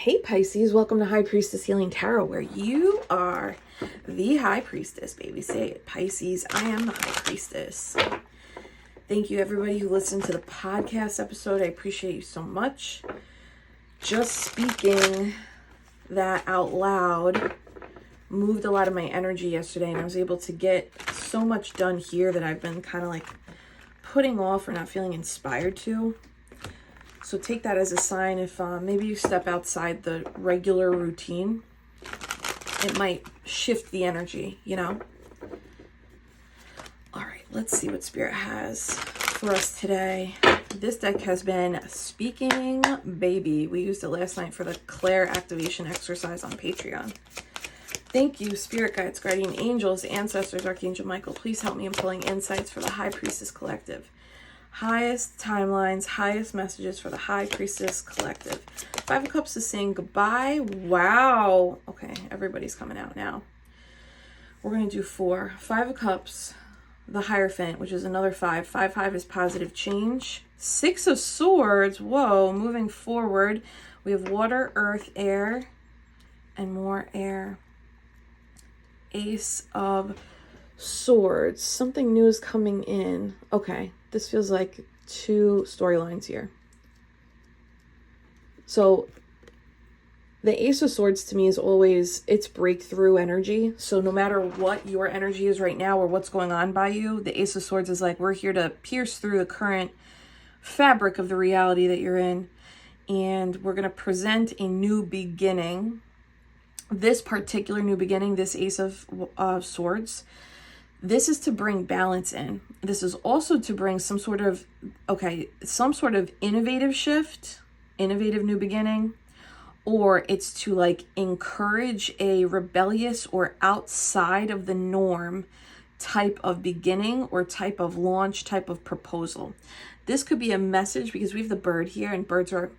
Hey Pisces, welcome to High Priestess Healing Tarot, where you are the High Priestess, baby. Say it, Pisces, I am the High Priestess. Thank you everybody who listened to the podcast episode. I appreciate you so much. Just speaking that out loud moved a lot of my energy yesterday, and I was able to get so much done here that I've been kind of like putting off or not feeling inspired to. So take that as a sign. If maybe you step outside the regular routine, it might shift the energy, you know? All right, let's see what Spirit has for us today. This deck has been speaking baby. We used it last night for the CLAIR activation exercise on Patreon. Thank you, Spirit Guides, Guardian Angels, Ancestors, Archangel Michael. Please help me in pulling insights for the High Priestess Collective. Highest timelines, highest messages for the High Priestess Collective. Five of Cups is saying goodbye. Wow. Okay, everybody's coming out now. We're going to do 4. Five of Cups, the Hierophant, which is another 5. 5 is positive change. 6 of Swords. Whoa, moving forward. We have water, earth, air, and more air. Ace of Swords. Something new is coming in. Okay. This feels like 2 storylines here. So the Ace of Swords to me is always, it's breakthrough energy. So no matter what your energy is right now or what's going on by you, the Ace of Swords is like, we're here to pierce through the current fabric of the reality that you're in. And we're going to present a new beginning. This particular new beginning, this Ace of Swords, this is to bring balance in. This is also to bring some sort of innovative shift, innovative new beginning, or it's to like encourage a rebellious or outside of the norm type of beginning or type of launch, type of proposal. This could be a message because we have the bird here, and birds are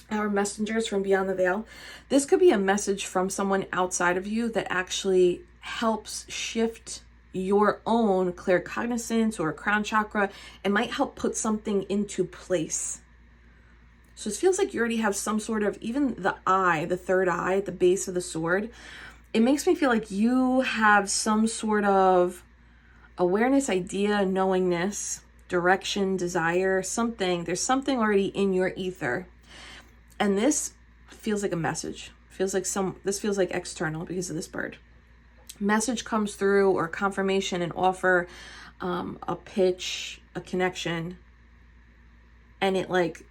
our messengers from beyond the veil. This could be a message from someone outside of you that actually helps shift your own claircognizance or crown chakra. It might help put something into place. So it feels like you already have some sort of, even the eye, the third eye at the base of the sword. It makes me feel like you have some sort of awareness, idea, knowingness, direction, desire, something. There's something already in your ether. And this feels like a message. This feels like external because of this bird. Message comes through, or confirmation, an offer, a pitch, a connection, and it like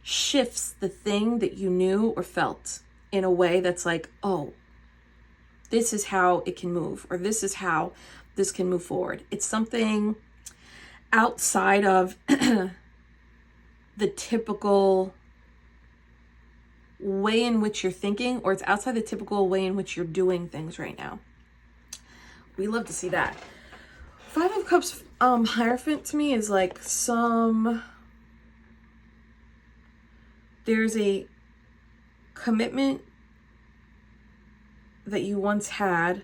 shifts the thing that you knew or felt in a way that's like, oh, this is how it can move, or this is how this can move forward. It's something outside of the typical way in which you're thinking, or it's outside the typical way in which you're doing things right now. We love to see that. 5 of Cups Hierophant to me is like there's a commitment that you once had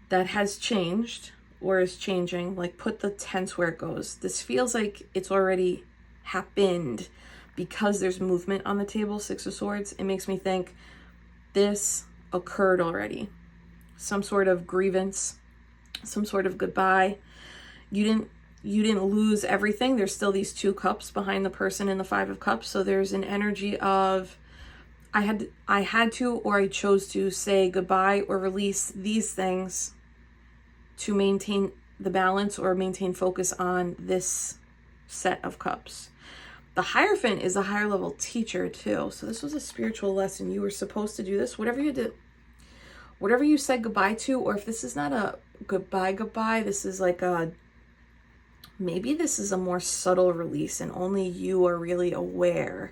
that has changed or is changing. Like, put the tense where it goes. This feels like it's already happened. Because there's movement on the table, 6 of Swords, it makes me think this occurred already. Some sort of grievance, some sort of goodbye. You didn't lose everything. There's still these 2 cups behind the person in the 5 of Cups. So there's an energy of I had to, or I chose to say goodbye or release these things to maintain the balance or maintain focus on this set of cups. The Hierophant is a higher level teacher too. So this was a spiritual lesson. You were supposed to do this. Whatever you did, whatever you said goodbye to, or if this is not a goodbye, this is like maybe this is a more subtle release, and only you are really aware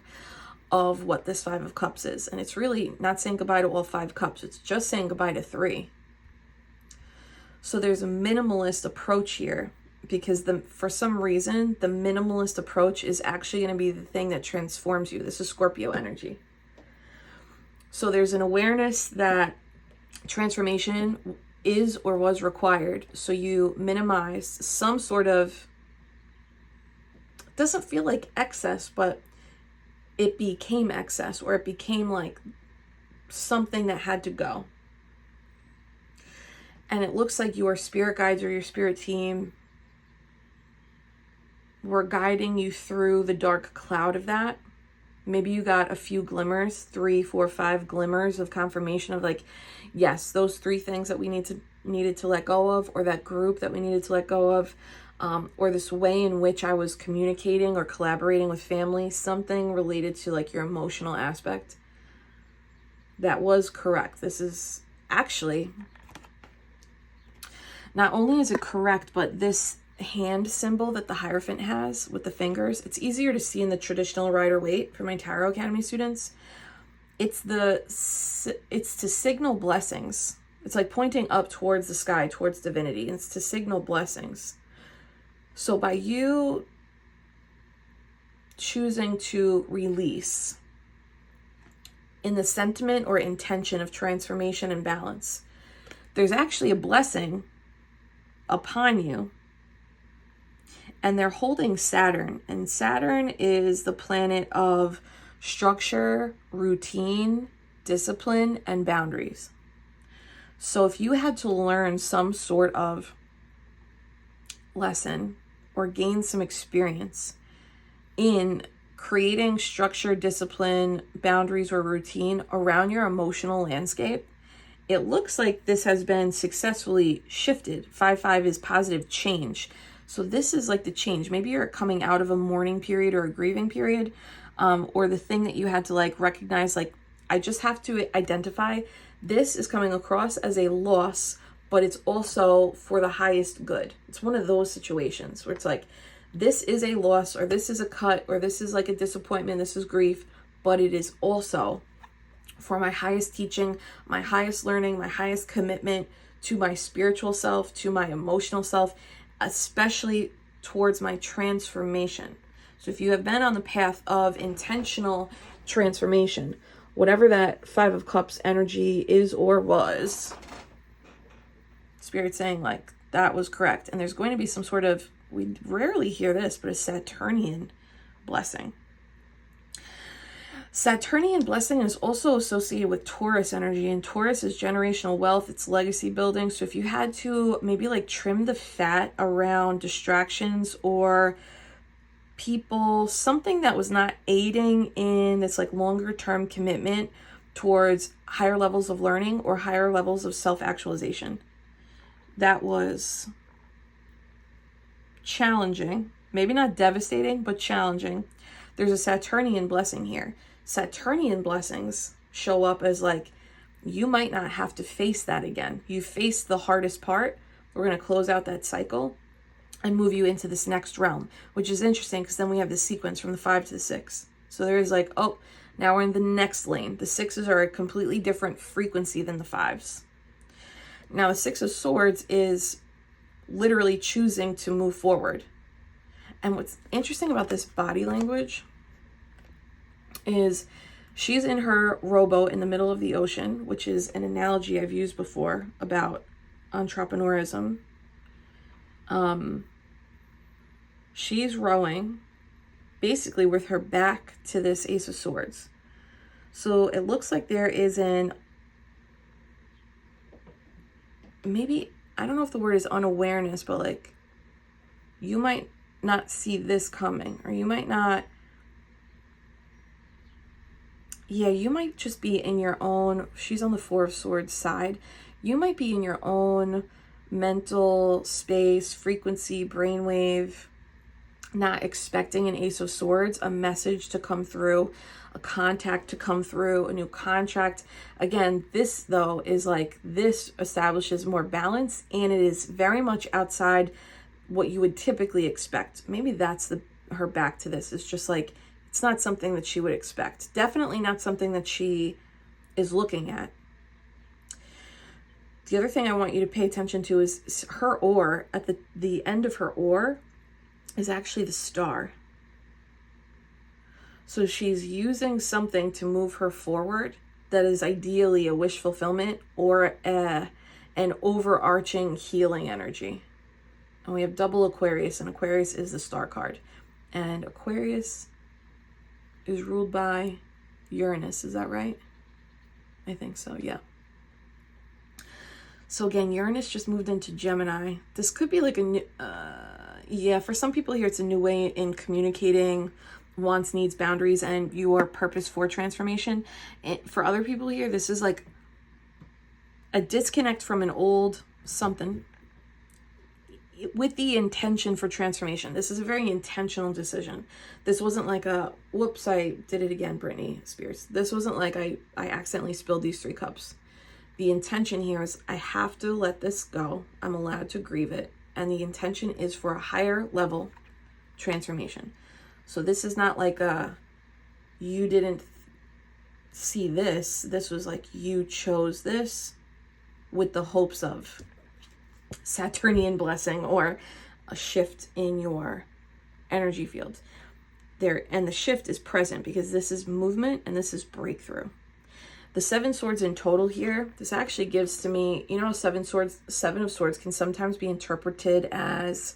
of what this 5 of Cups is. And it's really not saying goodbye to all 5 cups. It's just saying goodbye to 3. So there's a minimalist approach here. Because for some reason, the minimalist approach is actually going to be the thing that transforms you. This is Scorpio energy. So there's an awareness that transformation is or was required. So you minimize some sort of, it doesn't feel like excess, but it became excess, or it became like something that had to go. And it looks like your spirit guides or your spirit team were guiding you through the dark cloud of that. Maybe you got a few glimmers, 3, 4, 5 glimmers of confirmation of like, yes, those 3 things that we needed to let go of, or that group that we needed to let go of, or this way in which I was communicating or collaborating with family, something related to like your emotional aspect. That was correct. This is actually, not only is it correct, but this hand symbol that the Hierophant has with the fingers, it's easier to see in the traditional Rider-Waite for my Tarot Academy students. It's to signal blessings. It's like pointing up towards the sky, towards divinity. And it's to signal blessings. So by you choosing to release in the sentiment or intention of transformation and balance, there's actually a blessing upon you. And they're holding Saturn. And Saturn is the planet of structure, routine, discipline, and boundaries. So if you had to learn some sort of lesson or gain some experience in creating structure, discipline, boundaries, or routine around your emotional landscape, it looks like this has been successfully shifted. 5-5 is positive change. So this is like the change. Maybe you're coming out of a mourning period or a grieving period, or the thing that you had to like recognize, like, I just have to identify this is coming across as a loss, but it's also for the highest good. It's one of those situations where it's like, this is a loss, or this is a cut, or this is like a disappointment, this is grief, but it is also for my highest teaching, my highest learning, my highest commitment to my spiritual self, to my emotional self, especially towards my transformation. So if you have been on the path of intentional transformation, whatever that 5 of Cups energy is or was, Spirit's saying like that was correct. And there's going to be some sort of, we rarely hear this, but a Saturnian blessing. Saturnian blessing is also associated with Taurus energy, and Taurus is generational wealth, it's legacy building. So if you had to maybe like trim the fat around distractions or people, something that was not aiding in this like longer term commitment towards higher levels of learning or higher levels of self-actualization, that was challenging, maybe not devastating, but challenging. There's a Saturnian blessing here. Saturnian blessings show up as like, you might not have to face that again. You faced the hardest part. We're going to close out that cycle and move you into this next realm, which is interesting because then we have the sequence from the 5 to the 6. So there is like, oh, now we're in the next lane. The 6s are a completely different frequency than the 5s. Now the 6 of Swords is literally choosing to move forward. And what's interesting about this body language is she's in her rowboat in the middle of the ocean, which is an analogy I've used before about entrepreneurism. She's rowing basically with her back to this Ace of Swords. So it looks like there is maybe, I don't know if the word is unawareness, but like you might not see this coming, or you might not, you might just be in your own, she's on the 4 of Swords side. You might be in your own mental space, frequency, brainwave, not expecting an Ace of Swords, a message to come through, a contact to come through, a new contract. Again, this though is like, this establishes more balance, and it is very much outside what you would typically expect. Maybe that's her back to this. It's just like, it's not something that she would expect. Definitely not something that she is looking at. The other thing I want you to pay attention to is her oar. At the end of her oar is actually the star. So she's using something to move her forward that is ideally a wish fulfillment or an overarching healing energy. And we have double Aquarius, and Aquarius is the star card. And Aquarius is ruled by Uranus. Is that right? I think so, yeah. So again, Uranus just moved into Gemini. This could be like a new, yeah, for some people here, it's a new way in communicating wants, needs, boundaries, and your purpose for transformation. And for other people here, this is like a disconnect from an old something with the intention for transformation. This is a very intentional decision. This wasn't like a, whoops, I did it again, Britney Spears. This wasn't like I accidentally spilled these 3 cups. The intention here is I have to let this go. I'm allowed to grieve it. And the intention is for a higher level transformation. So this is not like a, you didn't see this. This was like you chose this with the hopes of Saturnian blessing or a shift in your energy field. There, and the shift is present because this is movement and this is breakthrough. The 7 swords in total here, this actually gives to me, you know, 7 of swords can sometimes be interpreted as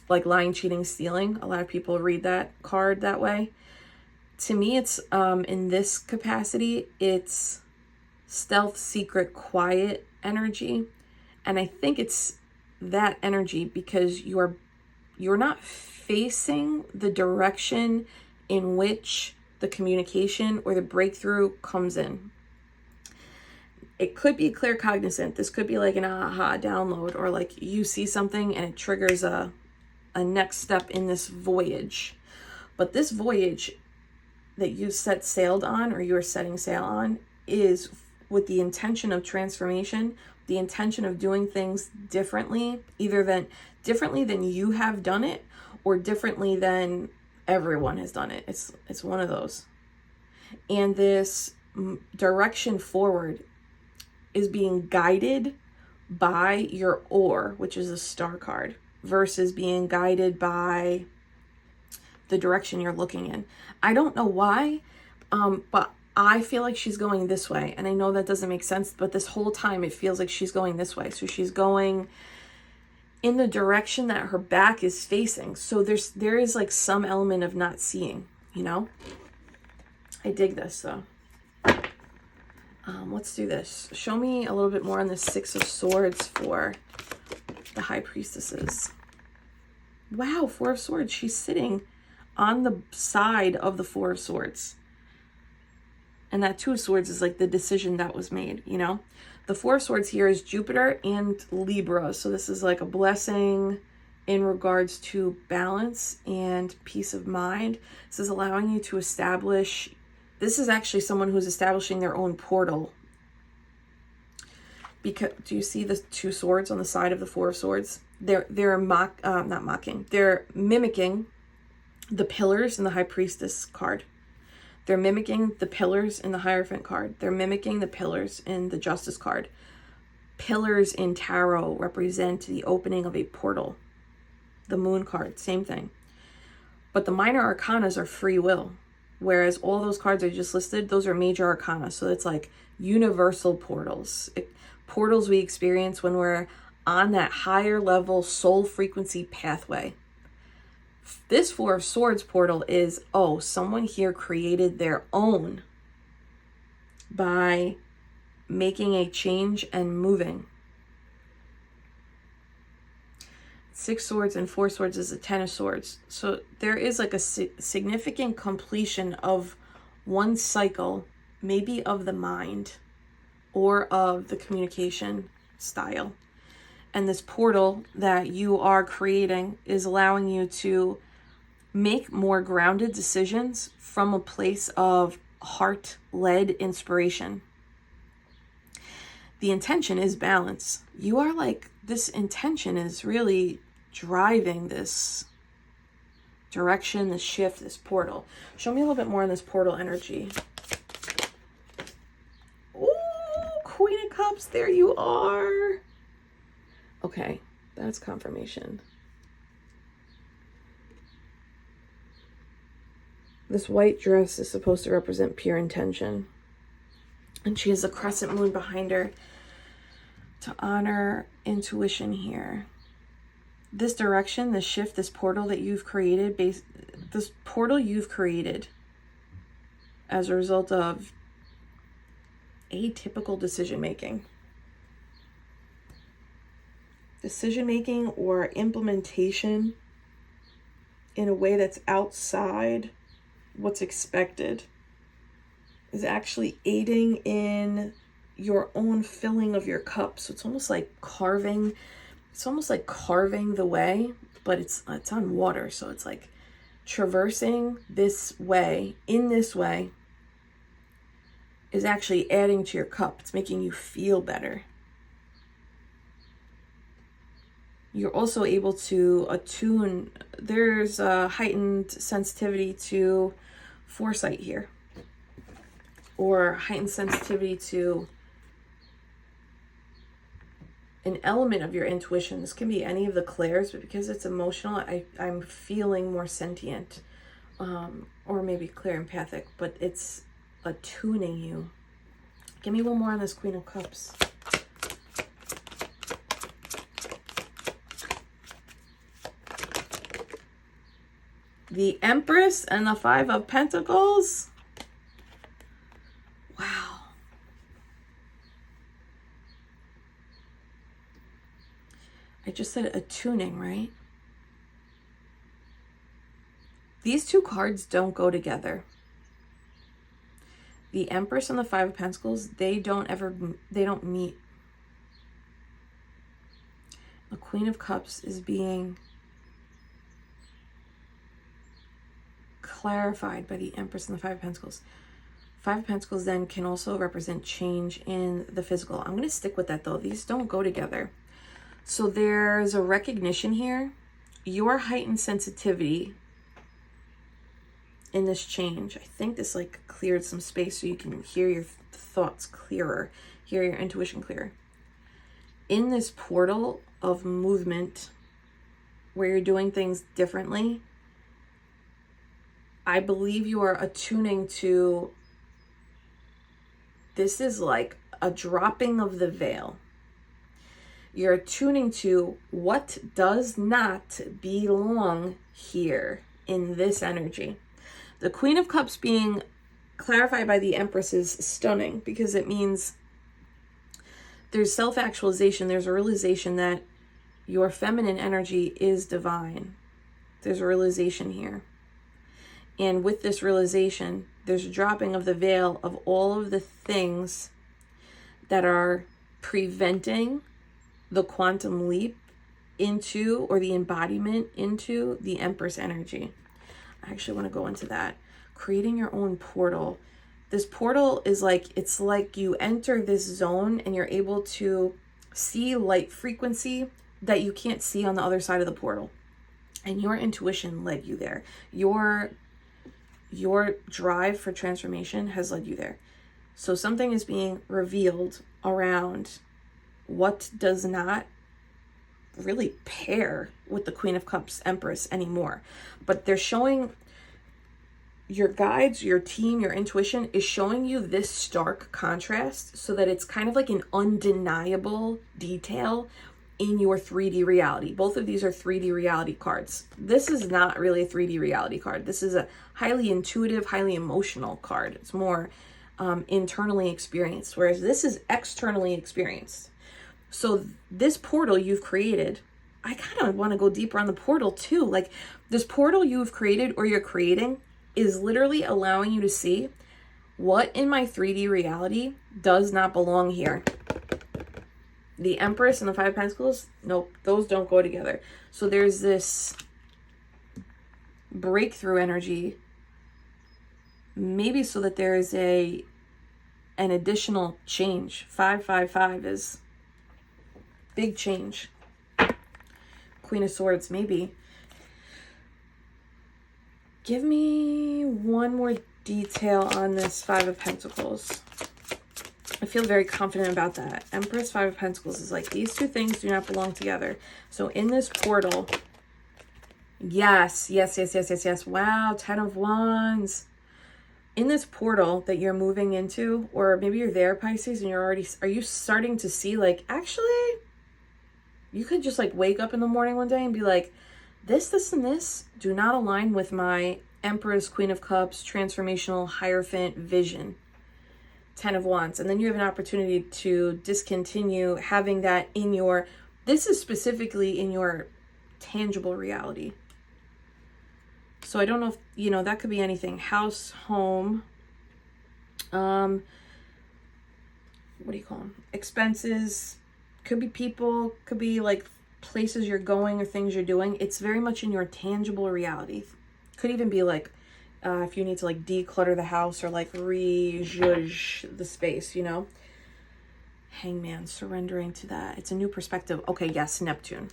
like lying, cheating, stealing. A lot of people read that card that way. To me, it's in this capacity, it's stealth, secret, quiet energy. And I think it's that energy because you're not facing the direction in which the communication or the breakthrough comes in. It could be claircognizant. This could be like an aha download, or like you see something and it triggers a next step in this voyage. But this voyage that you set sailed on, or you are setting sail on, is with the intention of transformation, the intention of doing things differently, either differently than you have done it, or differently than everyone has done it. It's one of those. And this direction forward is being guided by your oar, which is a star card, versus being guided by the direction you're looking in. I don't know why, but I feel like she's going this way. And I know that doesn't make sense, but this whole time it feels like she's going this way. So she's going in the direction that her back is facing. So there is like some element of not seeing, you know? I dig this though. Let's do this. Show me a little bit more on the 6 of Swords for the High Priestesses. Wow, 4 of Swords. She's sitting on the side of the 4 of Swords. And that 2 of Swords is like the decision that was made, you know? The 4 of Swords here is Jupiter and Libra. So this is like a blessing in regards to balance and peace of mind. This is allowing you to establish. This is actually someone who's establishing their own portal. Because do you see the 2 swords on the side of the 4 of Swords? They're not mocking. They're mimicking the pillars in the High Priestess card. They're mimicking the pillars in the Hierophant card. They're mimicking the pillars in the Justice card. Pillars in tarot represent the opening of a portal. The Moon card, same thing. But the minor arcanas are free will. Whereas all those cards I just listed, those are major arcana. So it's like universal portals. Portals we experience when we're on that higher level soul frequency pathway. This 4 of Swords portal is, oh, someone here created their own by making a change and moving. 6 swords and 4 swords is a 10 of swords. So there is like a significant completion of one cycle, maybe of the mind or of the communication style. And this portal that you are creating is allowing you to make more grounded decisions from a place of heart-led inspiration. The intention is balance. You are like, this intention is really driving this direction, this shift, this portal. Show me a little bit more on this portal energy. Ooh, Queen of Cups, there you are. Okay, that's confirmation. This white dress is supposed to represent pure intention. And she has a crescent moon behind her to honor intuition here. This direction, this shift, this portal that you've created, this portal you've created as a result of atypical decision making. Decision making or implementation in a way that's outside what's expected is actually aiding in your own filling of your cup. So it's almost like carving the way, but it's on water. So it's like traversing this way, in this way, is actually adding to your cup. It's making you feel better. You're also able to attune. There's a heightened sensitivity to foresight here, or heightened sensitivity to an element of your intuition. This can be any of the clairs, but because it's emotional, I'm feeling more sentient, or maybe clear empathic, but it's attuning you. Give me one more on this Queen of Cups. The Empress and the Five of Pentacles. Wow. I just said attuning, right? These two cards don't go together. The Empress and the Five of Pentacles, they don't meet. The Queen of Cups is being clarified by the Empress and the Five of Pentacles. Five of Pentacles then can also represent change in the physical. I'm going to stick with that though. These don't go together. So there's a recognition here. Your heightened sensitivity in this change. I think this like cleared some space so you can hear your thoughts clearer, hear your intuition clearer. In this portal of movement where you're doing things differently, I believe you are attuning to, this is like a dropping of the veil. You're attuning to what does not belong here in this energy. The Queen of Cups being clarified by the Empress is stunning because it means there's self-actualization. There's a realization that your feminine energy is divine. There's a realization here. And with this realization, there's a dropping of the veil of all of the things that are preventing the quantum leap into, or the embodiment into, the Empress energy. I actually want to go into that. Creating your own portal. This portal is like, it's like you enter this zone and you're able to see light frequency that you can't see on the other side of the portal. And your intuition led you there. Your drive for transformation has led you there. So something is being revealed around what does not really pair with the Queen of Cups Empress anymore. But they're showing your guides, your team, your intuition is showing you this stark contrast so that it's kind of like an undeniable detail in your 3D reality. Both of these are 3D reality cards. This is not really a 3D reality card. This is a highly intuitive, highly emotional card. It's more internally experienced, whereas this is externally experienced. So this portal you've created, I kind of want to go deeper on the portal too. Like this portal you've created or you're creating is literally allowing you to see what in my 3D reality does not belong here. The Empress and the Five of Pentacles, nope, those don't go together. So there's this breakthrough energy, maybe so that there is an additional change. 555 is big change. Queen of Swords, maybe. Give me one more detail on this Five of Pentacles. I feel very confident about that. Empress, Five of Pentacles is like, these two things do not belong together. So in this portal, yes. Wow, 10 of Wands. In this portal that you're moving into, or maybe you're there, Pisces, and are you starting to see like, actually, you could just like wake up in the morning one day and be like, this, and this do not align with my Empress, Queen of Cups, Transformational, Hierophant, Vision, 10 of Wands. And then you have an opportunity to discontinue having that in your, this is specifically in your tangible reality. So I don't know if, you know, that could be anything. House, home, what do you call them? Expenses, could be people, could be like places you're going or things you're doing. It's very much in your tangible reality. Could even be like, if you need to like declutter the house or like re-zhuzh the space, you know. Hangman, surrendering to that. It's a new perspective. Okay, yes, Neptune.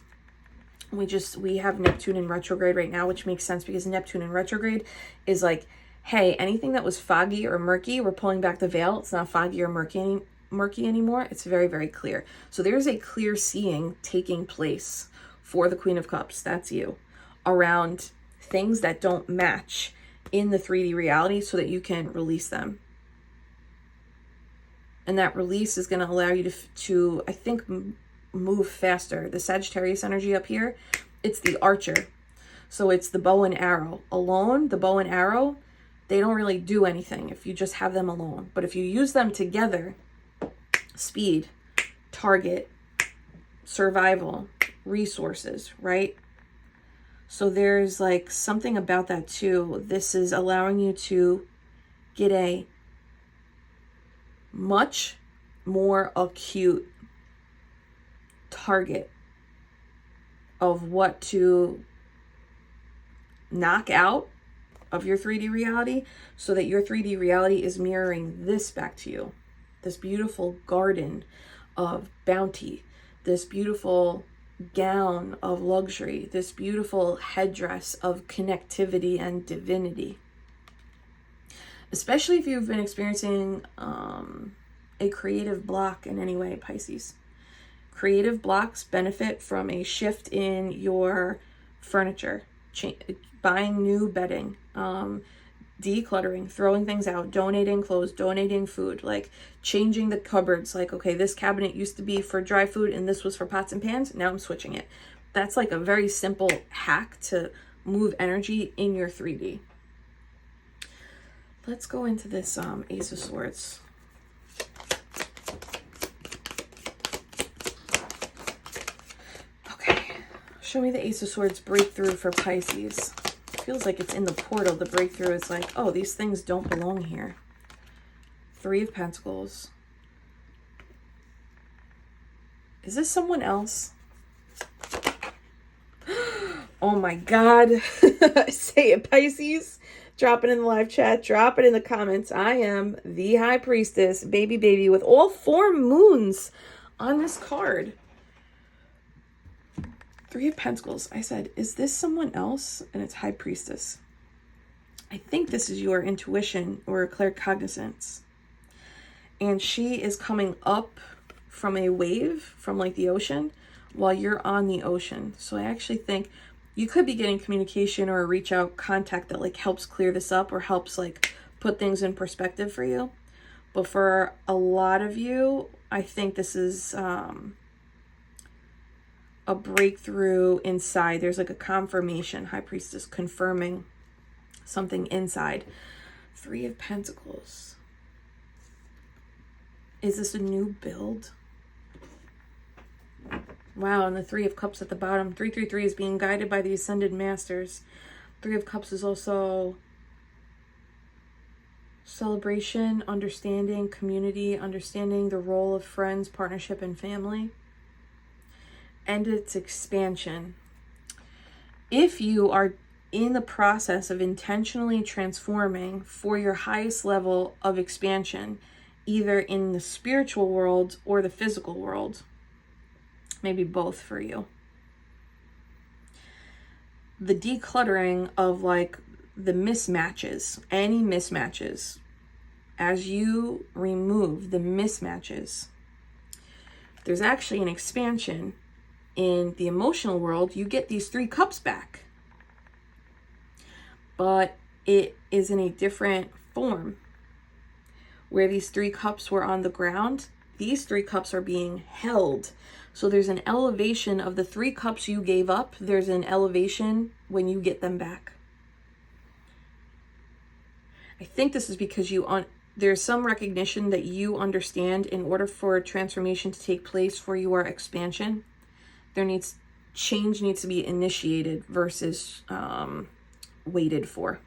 We have Neptune in retrograde right now, which makes sense because Neptune in retrograde is like, hey, anything that was foggy or murky, we're pulling back the veil. It's not foggy or murky anymore. It's very, very clear. So there's a clear seeing taking place for the Queen of Cups. That's you. Around things that don't match in the 3D reality so that you can release them. And that release is going to allow you to I think, move faster. The Sagittarius energy up here, it's the archer. So it's the bow and arrow. Alone, the bow and arrow, they don't really do anything if you just have them alone. But if you use them together, speed, target, survival, resources, right? So there's like something about that too. This is allowing you to get a much more acute target of what to knock out of your 3D reality so that your 3D reality is mirroring this back to you. This beautiful garden of bounty, this beautiful gown of luxury, this beautiful headdress of connectivity and divinity. Especially if you've been experiencing a creative block in any way, Pisces. Creative blocks benefit from a shift in your furniture, buying new bedding, decluttering, throwing things out, donating clothes, donating food, like changing the cupboards. Like, okay, this cabinet used to be for dry food and this was for pots and pans. Now I'm switching it. That's like a very simple hack to move energy in your 3D. Let's go into this Ace of Swords. Okay, show me the Ace of Swords breakthrough for Pisces. Feels like it's in the portal. The breakthrough is like, oh, these things don't belong here. 3 of Pentacles. Is this someone else? Oh my God. Say it, Pisces. Drop it in the live chat. Drop it in the comments. I am the High Priestess, baby, with all 4 moons on this card. 3 of Pentacles. I said, is this someone else? And it's High Priestess. I think this is your intuition or claircognizance. And she is coming up from a wave, from like the ocean, while you're on the ocean. So I actually think you could be getting communication or a reach out contact that like helps clear this up or helps like put things in perspective for you. But for a lot of you, I think this is a breakthrough inside. There's like a confirmation, High Priestess confirming something inside. 3 of Pentacles. Is this a new build? Wow, and the 3 of Cups at the bottom. 333 is being guided by the Ascended Masters. 3 of Cups is also celebration, understanding, community, understanding the role of friends, partnership, and family. And its expansion. If you are in the process of intentionally transforming for your highest level of expansion, either in the spiritual world or the physical world, maybe both for you. The decluttering of like the mismatches, any mismatches, as you remove the mismatches, there's actually an expansion in the emotional world. You get these 3 cups back, but it is in a different form. Where these 3 cups were on the ground, these 3 cups are being held. So there's an elevation of the 3 cups you gave up. There's an elevation when you get them back. I think this is because there's some recognition that you understand in order for transformation to take place for your expansion, change needs to be initiated versus waited for.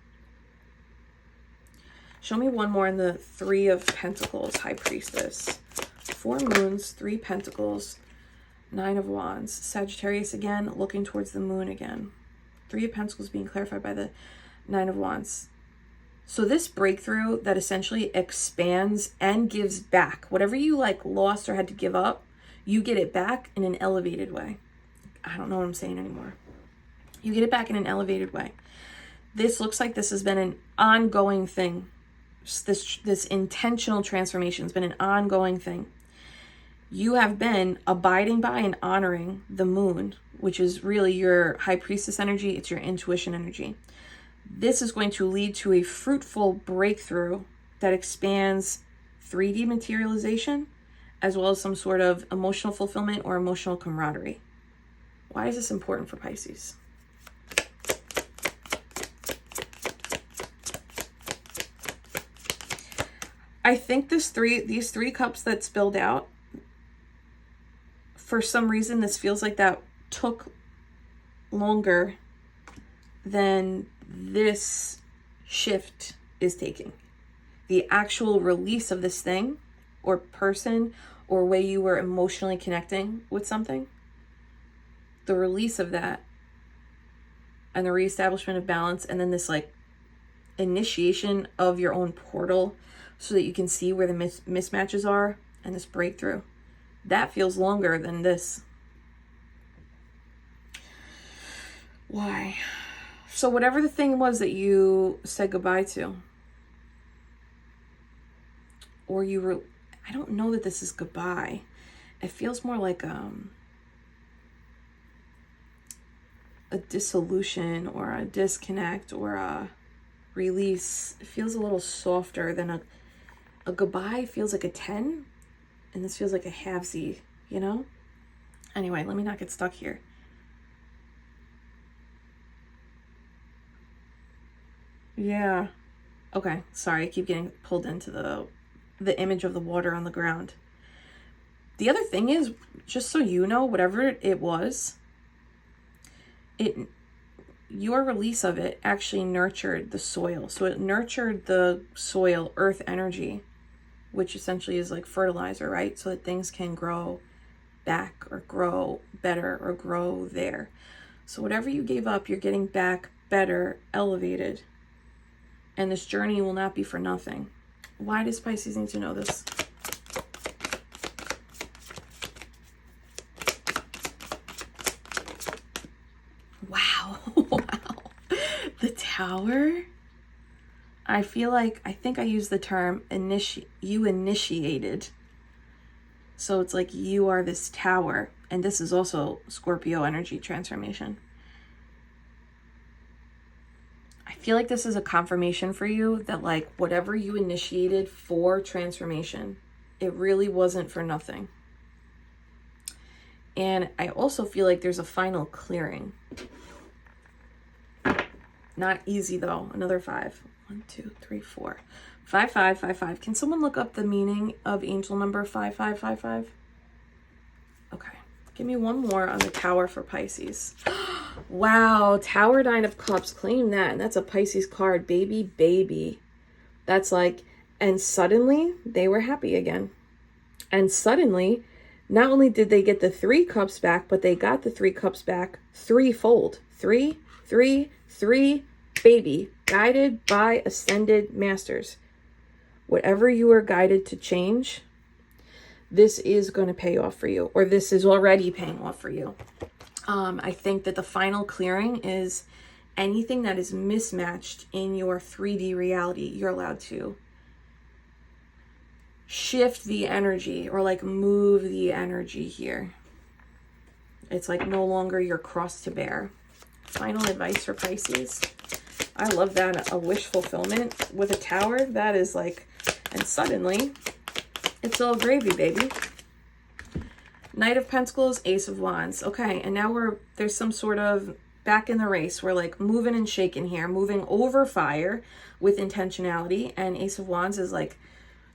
Show me one more in the Three of Pentacles, High Priestess. 4 moons, 3 pentacles, 9 of wands. Sagittarius again, looking towards the moon again. 3 of pentacles being clarified by the 9 of wands. So this breakthrough that essentially expands and gives back. Whatever you like lost or had to give up, you get it back in an elevated way. I don't know what I'm saying anymore. You get it back in an elevated way. This looks like this has been an ongoing thing. This intentional transformation has been an ongoing thing. You have been abiding by and honoring the moon, which is really your high priestess energy. It's your intuition energy. This is going to lead to a fruitful breakthrough that expands 3D materialization, as well as some sort of emotional fulfillment or emotional camaraderie. Why is this important for Pisces? I think these three cups that spilled out, for some reason, this feels like that took longer than this shift is taking. The actual release of this thing or person or way you were emotionally connecting with something, the release of that and the reestablishment of balance, and then this like initiation of your own portal so that you can see where the mismatches are, and this breakthrough, that feels longer than this. Why? So whatever the thing was that you said goodbye to, or I don't know that this is goodbye. It feels more like a dissolution or a disconnect or a release. It feels a little softer than a goodbye. Feels like a 10, and this feels like a halvesy, you know? Anyway, let me not get stuck here. Yeah. Okay, sorry, I keep getting pulled into the image of the water on the ground. The other thing is, just so you know, whatever it was, your release of it actually nurtured the soil. So it nurtured the soil, earth energy, which essentially is like fertilizer, right? So that things can grow back or grow better or grow there. So whatever you gave up, you're getting back better, elevated. And this journey will not be for nothing. Why does Pisces need to know this? Wow. Wow. The Tower? I think I used the term you initiated. So it's like you are this tower. And this is also Scorpio energy transformation. I feel like this is a confirmation for you that like whatever you initiated for transformation, it really wasn't for nothing. And I also feel like there's a final clearing. Not easy though. Another 5. 1, 2, 3, 4. 5, 5, 5, 5. Can someone look up the meaning of angel number 5555? Okay. Give me one more on the Tower for Pisces. Wow. Tower, 9 of Cups. Claim that. And that's a Pisces card. Baby. That's like, and suddenly they were happy again. And suddenly, not only did they get the 3 cups back, but they got the 3 cups back threefold. 3, 3, 3, baby. Guided by ascended masters. Whatever you are guided to change, this is going to pay off for you, or this is already paying off for you. I think that the final clearing is anything that is mismatched in your 3D reality, you're allowed to shift the energy or like move the energy here. It's like no longer your cross to bear. Final advice for Pisces. I love that. A wish fulfillment with a tower. That is like, and suddenly it's all gravy, baby. Knight of Pentacles, Ace of Wands. Okay, and now there's some sort of back in the race. We're like moving and shaking here, moving over fire with intentionality. And Ace of Wands is like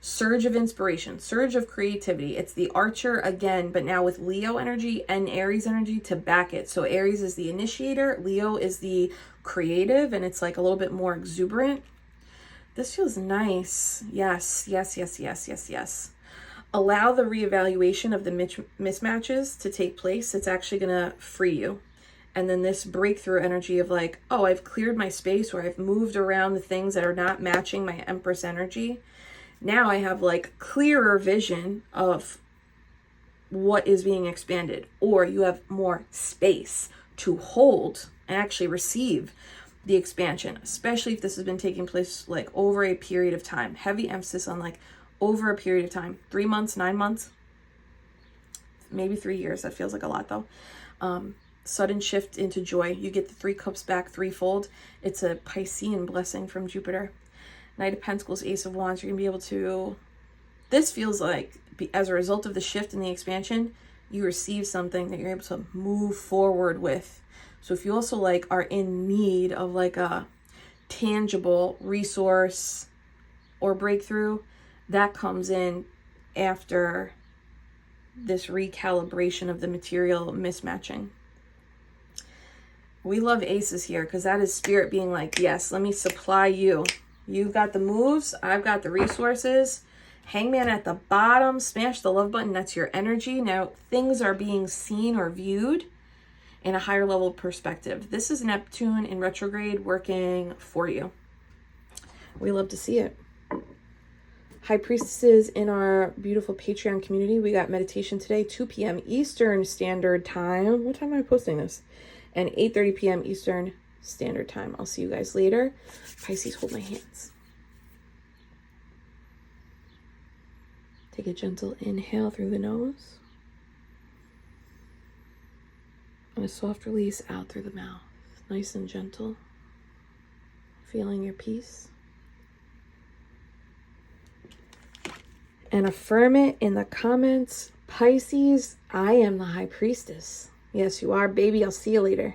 surge of inspiration, surge of creativity. It's the Archer again, but now with Leo energy and Aries energy to back it. So Aries is the initiator, Leo is the creative, and it's like a little bit more exuberant. This feels nice. Yes, yes, yes, yes, yes, yes. Allow the reevaluation of the mismatches to take place. It's actually going to free you. And then this breakthrough energy of like, oh, I've cleared my space, or I've moved around the things that are not matching my Empress energy. Now I have like clearer vision of what is being expanded, or you have more space to hold and actually receive the expansion, especially if this has been taking place like over a period of time. Heavy emphasis on like over a period of time, 3 months, 9 months, maybe 3 years. That feels like a lot though. Sudden shift into joy. You get the 3 cups back threefold. It's a Piscean blessing from Jupiter. Knight of Pentacles, Ace of Wands. You're gonna be able to, this feels like as a result of the shift and the expansion, you receive something that you're able to move forward with. So if you also like are in need of like a tangible resource or breakthrough, that comes in after this recalibration of the material mismatching. We love aces here because that is spirit being like, yes, let me supply you. You've got the moves, I've got the resources. Hangman at the bottom, smash the love button, that's your energy. Now things are being seen or viewed in a higher level perspective. This is Neptune in retrograde working for you. We love to see it. High Priestesses in our beautiful Patreon community. We got meditation today, 2 p.m. Eastern Standard Time. What time am I posting this? And 8:30 p.m. Eastern Standard Time. I'll see you guys later. Pisces, hold my hands. Take a gentle inhale through the nose. And a soft release out through the mouth. Nice and gentle. Feeling your peace. And affirm it in the comments. Pisces, I am the High Priestess. Yes, you are, baby. I'll see you later.